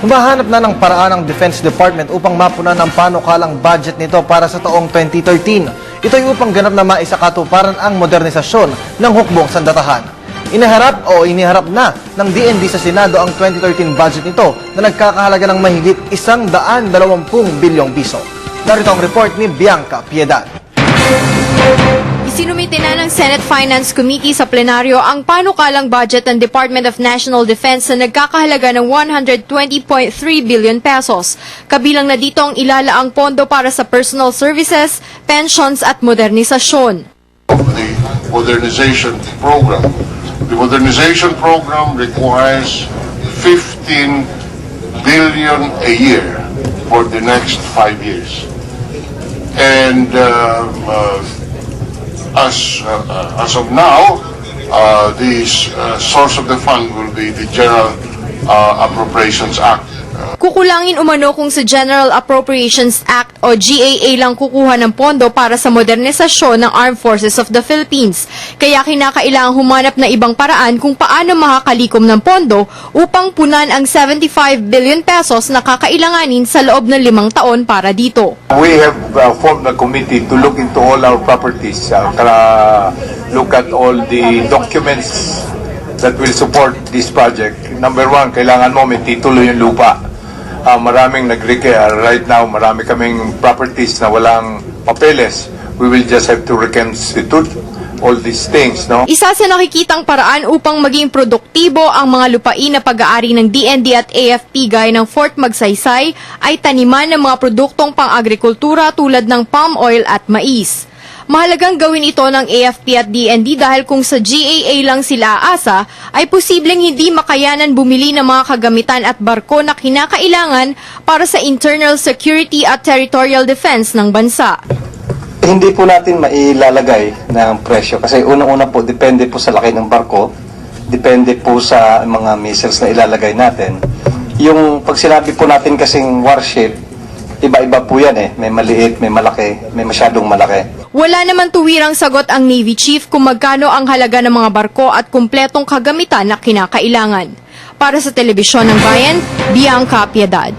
Humahanap na ng paraan ang Defense Department upang mapunan ang panukalang budget nito para sa taong 2013. Ito ay upang ganap na maisakatuparan ang modernisasyon ng hukbong sandatahan. Iniharap na ng DND sa Senado ang 2013 budget nito na nagkakahalaga ng mahigit 120 bilyong piso. Narito ang report ni Bianca Piedad. Isinumite na ng Senate Finance Committee sa plenaryo ang panukalang budget ng Department of National Defense na nagkakahalaga ng 120.3 billion pesos. Kabilang na dito ang ilalaang pondo para sa personal services, pensions at modernisasyon. The modernization program. The modernization program requires 15 billion a year for the next 5 years. And as of now, the source of the fund will be the General Appropriations Act. Kukulangin umano kung sa General Appropriations Act o GAA lang kukuha ng pondo para sa modernisasyon ng Armed Forces of the Philippines. Kaya kinakailangang humanap na ibang paraan kung paano makakalikom ng pondo upang punan ang 75 billion pesos na kakailanganin sa loob ng 5 taon para dito. We have formed a committee to look into all our properties, look at all the documents that will support this project. Number one, kailangan mo may titulo yung lupa. Maraming right now, marami kaming properties na walang papeles. We will just have to reconstitute all these things, no? Isa sa nakikitang paraan upang maging produktibo ang mga lupain na pag-aari ng DND at AFP gaya ng Fort Magsaysay ay taniman ng mga produktong pang-agrikultura tulad ng palm oil at mais. Mahalagang gawin ito ng AFP at DND dahil kung sa GAA lang sila aasa, ay posibleng hindi makayanan bumili ng mga kagamitan at barko na kinakailangan para sa internal security at territorial defense ng bansa. Hindi po natin mailalagay ng presyo kasi unang-una po depende po sa laki ng barko, depende po sa mga missiles na ilalagay natin. Yung pag sinabi po natin kasing warship, iba-iba po yan eh. May maliit, may malaki, may masyadong malaki. Wala naman tuwirang sagot ang Navy Chief kung magkano ang halaga ng mga barko at kumpletong kagamitan na kinakailangan. Para sa Telebisyon ng Bayan, Bianca Piedad.